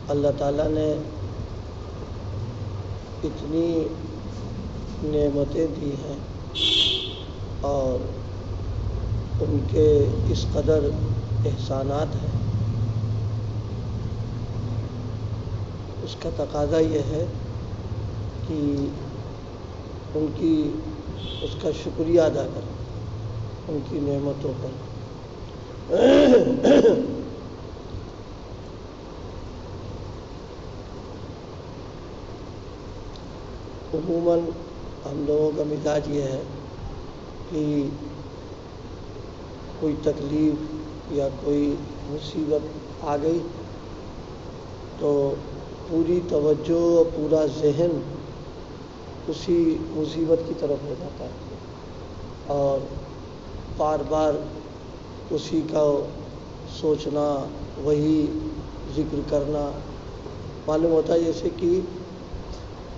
اللہ تعالیٰ نے اتنی نعمتیں دی ہیں اور ان کے اس قدر احسانات ہیں، اس کا تقاضا یہ ہے کہ اس کا شکریہ ادا کریں ان کی نعمتوں پر۔ عموماً ہم لوگوں کا مزاج یہ ہے کہ کوئی تکلیف یا کوئی مصیبت آ گئی تو پوری توجہ اور پورا ذہن اسی مصیبت کی طرف ہو جاتا ہے اور بار بار اسی کا سوچنا، وہی ذکر کرنا، معلوم ہوتا ہے جیسے کہ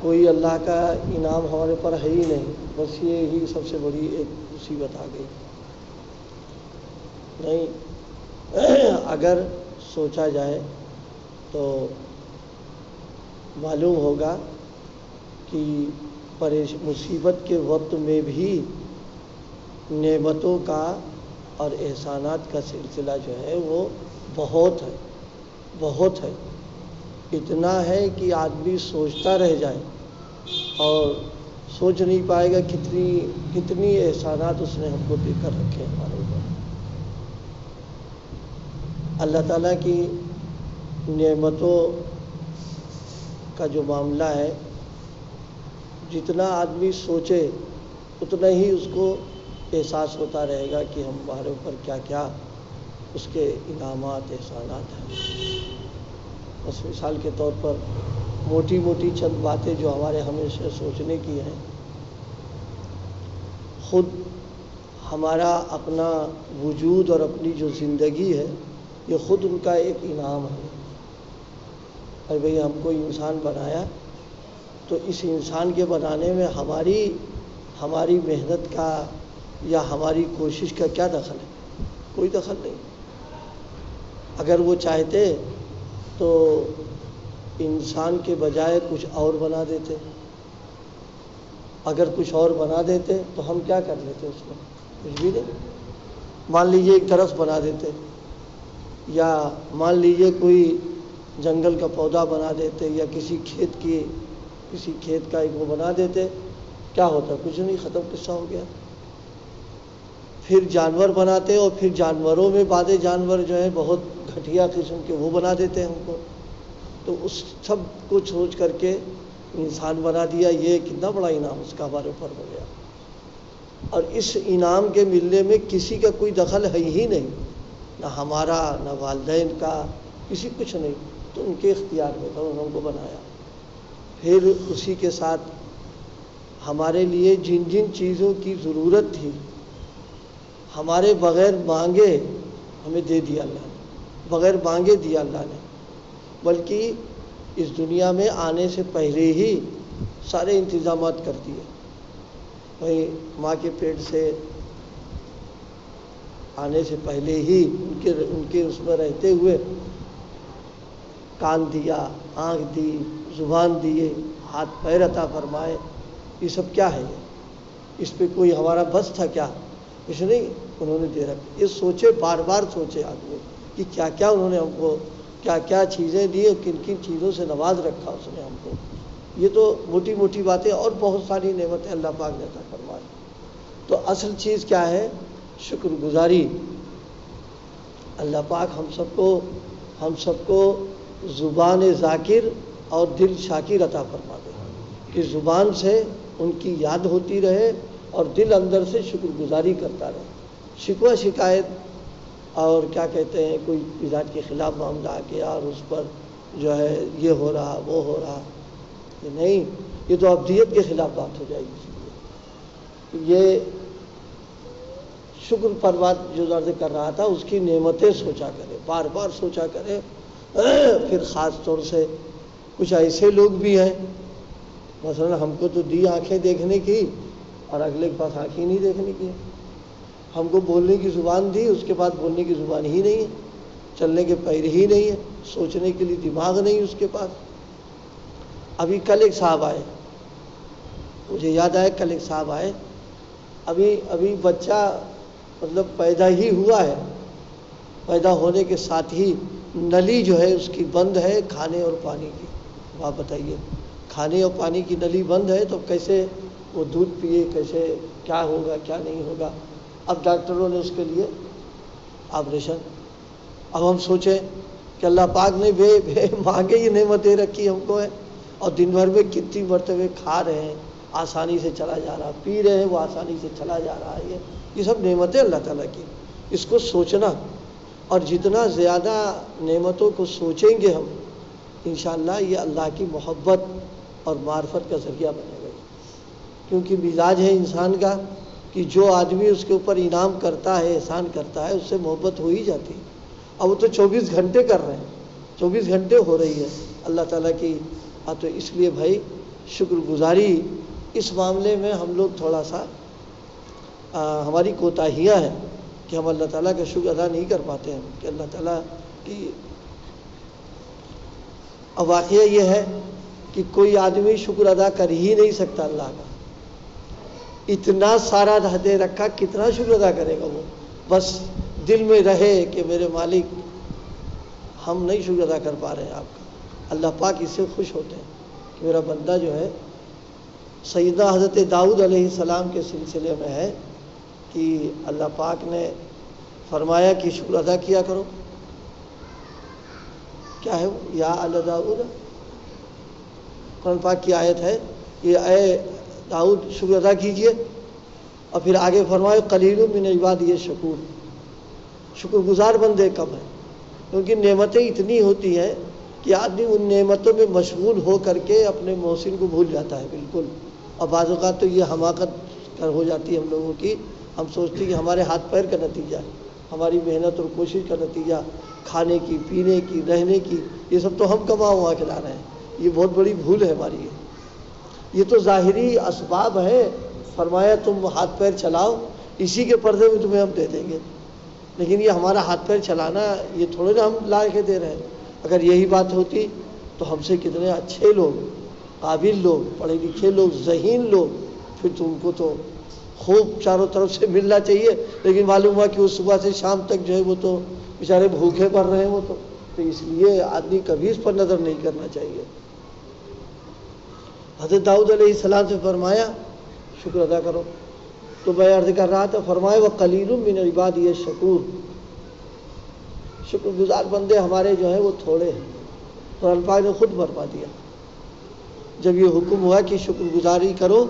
کوئی اللہ کا انعام ہمارے پر ہے ہی نہیں، بس یہ ہی سب سے بڑی ایک مصیبت آ گئی۔ نہیں، اگر سوچا جائے تو معلوم ہوگا کہ مصیبت کے وقت میں بھی نعمتوں کا اور احسانات کا سلسلہ جو ہے وہ بہت ہے، اتنا ہے کہ آدمی سوچتا رہ جائے اور سوچ نہیں پائے گا کتنی احسانات اس نے ہم کو دے کر رکھے ہیں ہمارے اوپر۔ اللہ تعالیٰ کی نعمتوں کا جو معاملہ ہے، جتنا آدمی سوچے اتنا ہی اس کو احساس ہوتا رہے گا کہ ہمارے اوپر کیا کیا اس کے انعامات احسانات ہیں۔ بس مثال کے طور پر موٹی موٹی چند باتیں جو ہمارے ہمیشہ سوچنے کی ہیں، خود ہمارا اپنا وجود اور اپنی جو زندگی ہے یہ خود ان کا ایک انعام ہے۔ اور بھئی ہم کو انسان بنایا تو اس انسان کے بنانے میں ہماری محنت کا یا ہماری کوشش کا کیا دخل ہے؟ کوئی دخل نہیں۔ اگر وہ چاہتے تو انسان کے بجائے کچھ اور بنا دیتے، اگر کچھ اور بنا دیتے تو ہم کیا کر لیتے؟ اس کو کچھ بھی نہیں۔ مان لیجیے ایک درخت بنا دیتے یا مان لیجیے کوئی جنگل کا پودا بنا دیتے یا کسی کھیت کا ایک وہ بنا دیتے، کیا ہوتا؟ کچھ نہیں، ختم قصہ ہو گیا۔ پھر جانور بناتے اور پھر جانوروں میں بعض جانور جو ہیں بہت گھٹیا قسم کے وہ بنا دیتے ہم کو، تو اس سب کو سوچ کر کے انسان بنا دیا۔ یہ کتنا بڑا انعام اس کا ہمارے اوپر ہو گیا، اور اس انعام کے ملنے میں کسی کا کوئی دخل ہے ہی نہیں، نہ ہمارا نہ والدین کا، کسی کچھ نہیں، تو ان کے اختیار میں تھا، انہوں کو بنایا۔ پھر اسی کے ساتھ ہمارے لیے جن جن چیزوں کی ضرورت تھی ہمارے بغیر مانگے ہمیں دے دیا اللہ نے، بغیر مانگے دیا اللہ نے، بلکہ اس دنیا میں آنے سے پہلے ہی سارے انتظامات کر دیے۔ وہی ماں کے پیٹ سے آنے سے پہلے ہی ان کے اس میں رہتے ہوئے کان دیا، آنکھ دی، زبان دیے، ہاتھ پیر عطا فرمائے۔ یہ سب کیا ہے؟ اس پہ کوئی ہمارا بس تھا کیا؟ کچھ نہیں، انہوں نے دے رکھا۔ یہ سوچے، بار بار سوچے آدمی کہ کیا کیا انہوں نے ہم کو، کیا کیا چیزیں دی اور کن کن چیزوں سے نواز رکھا اس نے ہم کو۔ یہ تو موٹی موٹی باتیں، اور بہت ساری نعمتیں اللہ پاک نے عطا فرمائی۔ تو اصل چیز کیا ہے؟ شکر گزاری۔ اللہ پاک ہم سب کو زبان ذاکر اور دل شاکر عطا فرما دے کہ زبان سے ان کی یاد ہوتی رہے اور دل اندر سے شکر گزاری کرتا رہے۔ شکوہ شکایت اور کیا کہتے ہیں، کوئی مزاج کے خلاف معاملہ آ گیا اور اس پر جو ہے یہ ہو رہا وہ ہو رہا، یہ نہیں، یہ تو ابدیت کے خلاف بات ہو جائے گی۔ یہ شکر پر بات جو عرض کر رہا تھا، اس کی نعمتیں سوچا کرے، بار بار سوچا کرے۔ پھر خاص طور سے کچھ ایسے لوگ بھی ہیں، مثلا ہم کو تو دی آنکھیں دیکھنے کی اور اگلے کے پاس آنکھ ہی نہیں دیکھنے کی ہے. ہم کو بولنے کی زبان دی، اس کے بعد بولنے کی زبان ہی نہیں ہے، چلنے کے پیر ہی نہیں ہے، سوچنے کے لیے دماغ نہیں اس کے پاس. ابھی کل ایک صاحب آئے، مجھے یاد آیا کل ایک صاحب آئے، ابھی بچہ مطلب پیدا ہی ہوا ہے، پیدا ہونے کے ساتھ ہی نلی جو ہے اس کی بند ہے کھانے اور پانی کی. آپ بتائیے، کھانے اور پانی کی نلی بند ہے تو کیسے وہ دودھ پیے، کیسے کیا ہوگا کیا نہیں ہوگا. اب ڈاکٹروں نے اس کے لیے آپریشن. اب ہم سوچیں کہ اللہ پاک نے بے مانگے یہ نعمتیں رکھی ہم کو ہے، اور دن بھر میں کتنی مرتبہ کھا رہے ہیں، آسانی سے چلا جا رہا، پی رہے ہیں وہ آسانی سے چلا جا رہا ہے. یہ سب نعمتیں اللہ تعالیٰ کی. اس کو سوچنا، اور جتنا زیادہ نعمتوں کو سوچیں گے ہم، انشاءاللہ یہ اللہ کی محبت اور معرفت کا ذریعہ بنے گا. کیونکہ مزاج ہے انسان کا کہ جو آدمی اس کے اوپر انعام کرتا ہے، احسان کرتا ہے، اس سے محبت ہو ہی جاتی. اب وہ تو 24 گھنٹے کر رہے ہیں، 24 گھنٹے ہو رہی ہے اللہ تعالیٰ کی. تو اس لیے بھائی شکر گزاری اس معاملے میں ہم لوگ تھوڑا سا ہماری کوتاہیاں ہیں کہ ہم اللہ تعالیٰ کا شکر ادا نہیں کر پاتے ہیں کہ اللہ تعالیٰ کی. اب واقعہ یہ ہے کہ کوئی آدمی شکر ادا کر ہی نہیں سکتا اللہ کا. اتنا سارا دے رکھا، کتنا شکر ادا کرے گا وہ. بس دل میں رہے کہ میرے مالک ہم نہیں شکر ادا کر پا رہے ہیں آپ کا. اللہ پاک اس سے خوش ہوتے ہیں کہ میرا بندہ جو ہے. سیدنا حضرت داؤد علیہ السلام کے سلسلے میں ہے کہ اللہ پاک نے فرمایا کہ شکر ادا کیا کرو. کیا ہے وہ؟ یا اللہ داؤد، قرآن پاک کی آیت ہے کہ اے داؤد شکر ادا کیجئے. اور پھر آگے فرمایا قلیل من عبادی الشکور، شکر گزار بندے کم ہیں. کیونکہ نعمتیں اتنی ہوتی ہیں کہ آدمی ان نعمتوں میں مشغول ہو کر کے اپنے محسن کو بھول جاتا ہے بالکل. اور بعض اوقات تو یہ حماقت ہو جاتی ہے ہم لوگوں کی. ہم سوچتے ہیں کہ ہمارے ہاتھ پیر کا نتیجہ ہے، ہماری محنت اور کوشش کا نتیجہ، کھانے کی، پینے کی، رہنے کی، یہ سب تو ہم کما ہوا کھلا رہے ہیں. یہ بہت بڑی بھول ہے ہماری. یہ تو ظاہری اسباب ہے. فرمایا تم ہاتھ پیر چلاؤ، اسی کے پردے میں تمہیں ہم دے دیں گے. لیکن یہ ہمارا ہاتھ پیر چلانا یہ تھوڑے نا ہم لا کے دے رہے ہیں. اگر یہی بات ہوتی تو ہم سے کتنے اچھے لوگ، قابل لوگ، پڑھے لکھے لوگ، ذہین لوگ، پھر تم کو تو خوب چاروں طرف سے ملنا چاہیے. لیکن معلوم ہوا کہ وہ صبح سے شام تک جو ہے وہ تو بیچارے بھوکے پڑ رہے ہیں. وہ تو اس لیے آدمی کبھی اس پر نظر نہیں کرنا چاہیے. حضرت داؤد علیہ السلام سے فرمایا شکر ادا کرو. تو میں عرض کر رہا تھا، فرمایا وقلیل من عبادی الشکور، شکر گزار بندے ہمارے جو ہیں وہ تھوڑے ہیں. قرآن پاک نے خود فرما دیا جب یہ حکم ہوا کہ شکر گزاری کرو،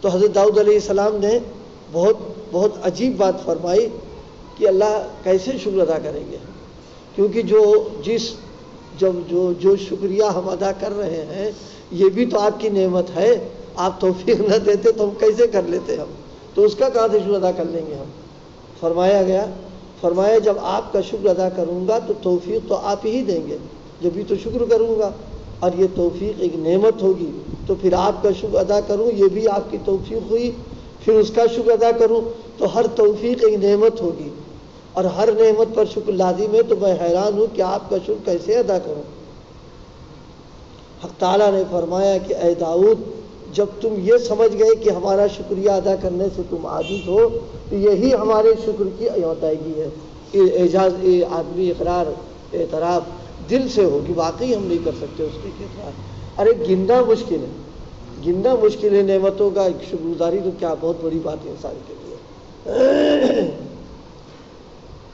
تو حضرت داؤد علیہ السلام نے بہت عجیب بات فرمائی کہ اللہ کیسے شکر ادا کریں گے. کیونکہ جو شکریہ ہم ادا کر رہے ہیں یہ بھی تو آپ کی نعمت ہے. آپ توفیق نہ دیتے تو ہم کیسے کر لیتے؟ ہم تو اس کا کہاں سے شکر ادا کر لیں گے ہم. فرمایا جب آپ کا شکر ادا کروں گا تو توفیق تو آپ ہی دیں گے، جب بھی تو شکر کروں گا. اور یہ توفیق ایک نعمت ہوگی تو پھر آپ کا شکر ادا کروں یہ بھی آپ کی توفیق ہوئی. پھر اس کا شکر ادا کروں تو ہر توفیق ایک نعمت ہوگی، اور ہر نعمت پر شکر لازم ہے. تو میں حیران ہوں کہ آپ کا شکر کیسے ادا کروں. حق تعالیٰ نے فرمایا کہ اے داؤد جب تم یہ سمجھ گئے کہ ہمارا شکریہ ادا کرنے سے تم عاجز ہو تو یہی ہمارے شکر کی ادائیگی ہے. اعجاز آدمی اقرار اعتراف دل سے ہو کہ واقعی ہم نہیں کر سکتے اس کے اقرار. ارے گننا مشکل ہے نعمتوں کا. شکر گزاری تو کیا بہت بڑی بات ہے انسان کے لیے.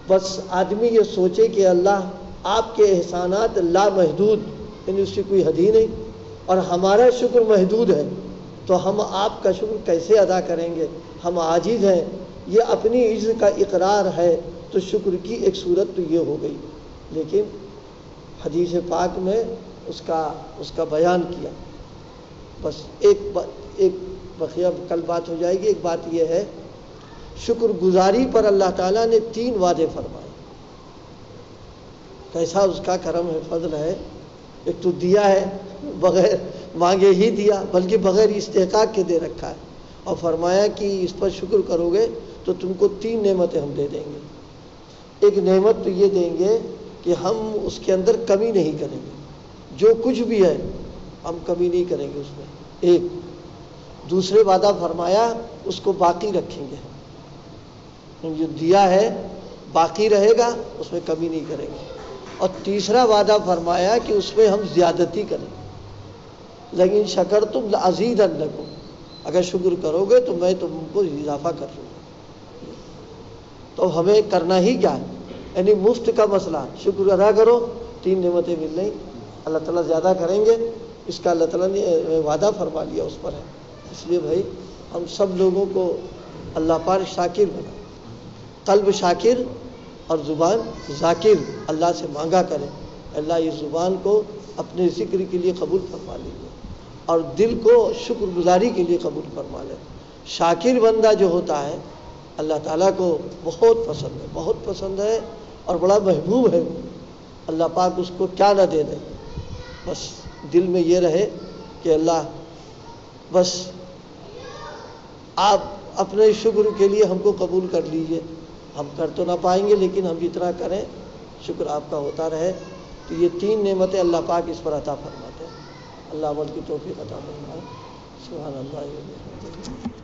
بس آدمی یہ سوچے کہ اللہ آپ کے احسانات لامحدود، یعنی اس کی کوئی حد ہی نہیں، اور ہمارا شکر محدود ہے. تو ہم آپ کا شکر کیسے ادا کریں گے؟ ہم عاجز ہیں. یہ اپنی عجز کا اقرار ہے. تو شکر کی ایک صورت تو یہ ہو گئی. لیکن حدیث پاک میں اس کا بیان کیا. بس ایک بقیہ کل بات ہو جائے گی. ایک بات یہ ہے شکر گزاری پر اللہ تعالیٰ نے 3 وعدے فرمائے. کیسا اس کا کرم ہے، فضل ہے. ایک تو دیا ہے، بغیر مانگے ہی دیا، بلکہ بغیر استحقاق کے دے رکھا ہے. اور فرمایا کہ اس پر شکر کرو گے تو تم کو 3 نعمتیں ہم دے دیں گے۔ ایک نعمت تو یہ دیں گے کہ ہم اس کے اندر کمی نہیں کریں گے، جو کچھ بھی ہے ہم کمی نہیں کریں گے اس میں، ایک۔ دوسرے وعدہ فرمایا اس کو باقی رکھیں گے، جو دیا ہے باقی رہے گا، اس میں کمی نہیں کریں گے۔ اور تیسرا وعدہ فرمایا کہ اس میں ہم زیادتی کریں گے، لیکن شکرتم لازیدنکم، اگر شکر کرو گے تو میں تم کو اضافہ کر دوں گا۔ تو ہمیں کرنا ہی کیا ہے؟ یعنی مفت کا مسئلہ، شکر ادا کرو 3 نعمتیں مل رہی، اللہ تعالیٰ زیادہ کریں گے، اس کا اللہ تعالیٰ نے وعدہ فرما لیا، اس پر ہے۔ اس لیے بھائی ہم سب لوگوں کو اللہ پر شاکر بنا، قلب شاکر اور زبان ذاکر اللہ سے مانگا کریں، اللہ اس زبان کو اپنے ذکر کے لیے قبول فرما لیجیے اور دل کو شکر گزاری کے لیے قبول فرما لے۔ شاکر بندہ جو ہوتا ہے اللہ تعالیٰ کو بہت پسند ہے، بہت پسند ہے اور بڑا محبوب ہے۔ اللہ پاک اس کو کیا نہ دے دے، بس دل میں یہ رہے کہ اللہ بس آپ اپنے شکر کے لیے ہم کو قبول کر لیجئے، ہم کر تو نہ پائیں گے لیکن ہم جتنا کریں شکر آپ کا ہوتا رہے۔ تو یہ 3 نعمتیں اللہ پاک اس پر عطا فرماتے ہیں۔ اللہ عمل کی توفیق عطا فرمائے۔ سبحان اللہ۔